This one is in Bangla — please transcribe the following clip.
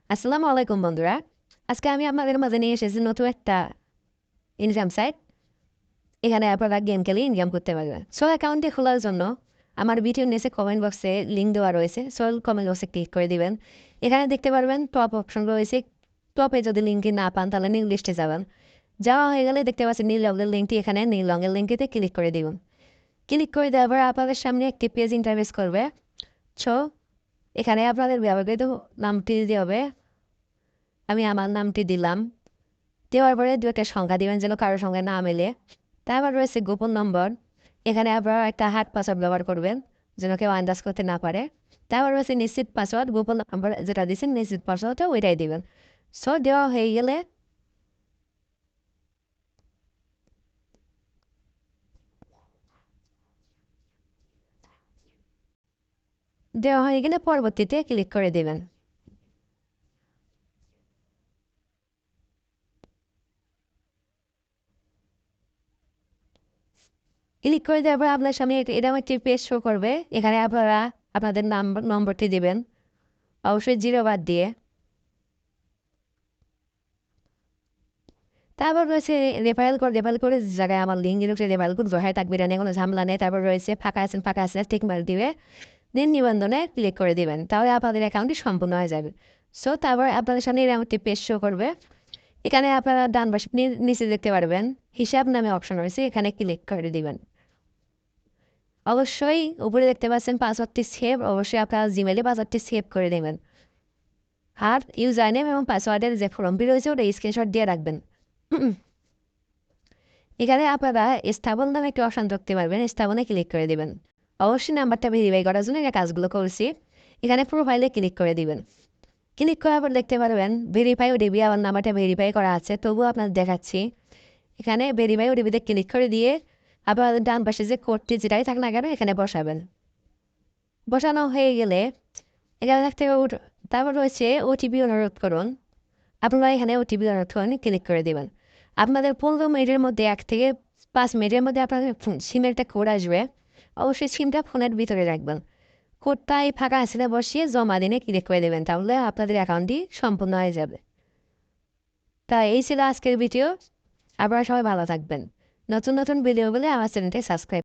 আসসালামু আলাইকুম বন্ধুরা। আজকে আমি আপনাদের মাঝে নিয়ে এসেছি নতুন একটা ইনকাম সাইট। এখানে আপনারা গেম খেলে ইনকাম করতে পারবেন। সো অ্যাকাউন্টটি খোলার জন্য আমার ভিডিওর নিচে কমেন্ট বক্সে লিঙ্ক দেওয়া রয়েছে। সো কমেন্ট বক্সে ক্লিক করে দিবেন। এখানে দেখতে পারবেন টপ অপশন রয়েছে। টপে যদি লিঙ্কটি না পান তাহলে নিউ লিস্টে যাবেন। যাওয়া হয়ে গেলে দেখতে পাচ্ছেন নীল রঙের লিঙ্কটি, এখানে নীল রঙের লিঙ্কটিতে ক্লিক করে দিবেন। ক্লিক করে দেওয়ার পর আপনাদের সামনে একটি পেজ ইন্টারফেস করবে। সো এখানে আপনাদের ব্যবহৃত নামটি দিতে হবে। আমি আমার নামটি দিলাম। দেওয়ার পরে দু একটা সংখ্যা দিবেন যেন কারোর সঙ্গে না মেলে। তারপর রয়েছে গোপন নম্বর। এখানে আপনারা একটা হার্ড পাসওয়ার্ড ব্যবহার করবেন যেন কেউ আন্দাজ করতে না পারে। তারপর রয়েছে নিশ্চিত পাসওয়ার্ড, গোপন নম্বর যেটা দিচ্ছেন নিশ্চিত পাসওয়ার্ডটা ওইটাই দিবেন। সো দেওয়া হয়ে গেলে পরবর্তীতে ক্লিক করে দেবেন। ক্লিক করে দেওয়ার পর আপনার সামনে এরকম একটি পেজ শো করবে। এখানে আপনারা আপনাদের নম্বরটি দিবেন, অবশ্যই জিরো বাদ দিয়ে। তারপর রয়েছে রেফারেল করে যে জায়গায় আমার লিঙ্ক দিলে রেফারেল কোড জহায় থাকবে, এটা নিয়ে কোনো ঝামেলা নেই। তারপর রয়েছে ফাঁকা আছেন ঠিক মার দিবে, দেন নিবন্ধনে ক্লিক করে দিবেন, তাহলে আপনাদের অ্যাকাউন্টটি সম্পূর্ণ হয়ে যাবে। সো তারপর আপনাদের সামনে এরকম একটি পেজ শো করবে। এখানে আপনারা ডান পাশে নিচে দেখতে পারবেন হিসাব নামে অপশন রয়েছে, এখানে ক্লিক করে দিবেন। অবশ্যই উপরে দেখতে পাচ্ছেন পাসওয়ার্ডটি সেভ, অবশ্যই আপনারা জিমেলে পাসওয়ার্ডটি সেভ করে দেবেন। আর ইউজার নেম এবং পাসওয়ার্ডের যে ফর্মটি রয়েছে ওটা স্ক্রিনশট দিয়ে রাখবেন। এখানে আপনারা স্থাপন নামে একটি অপশন দেখতে পারবেন, স্থাপনে ক্লিক করে দিবেন। অবশ্যই নাম্বারটা ভেরিফাই করার জন্য এই কাজগুলো করছি। এখানে প্রোফাইলে ক্লিক করে দিবেন। ক্লিক করার পর দেখতে পারবেন ভেরিফাই ওটিপি, আমার নাম্বারটা ভেরিফাই করা আছে, তবুও আপনার দেখাচ্ছি। এখানে ভেরিফাই ওটিপিতে ক্লিক করে দিয়ে আপনার ডান পাশে যে কোডটি যেটাই থাক না কেন এখানে বসাবেন। বসানো হয়ে গেলে এখানে থেকে তারপর রয়েছে ওটিপি অনুরোধ করুন। আপনারা এখানে ওটিপি অনুরোধ করুন, ক্লিক করে দেবেন। আপনাদের 15 মিনিটের মধ্যে 1 থেকে 5 মিনিটের মধ্যে আপনাদের সিমের একটা কোড আসবে। অবশ্যই সিমটা ফোনের ভিতরে রাখবেন। কোডটাই ফাঁকা আছে বসিয়ে জমা দিনে ক্লিক করে দেবেন, তাহলে আপনাদের অ্যাকাউন্টটি সম্পূর্ণ হয়ে যাবে। তা এই ছিল আজকের ভিডিও। আপনারা সবাই ভালো থাকবেন। নতুন নতুন ভিডিও বলে আমার চ্যানেলটি সাবস্ক্রাইব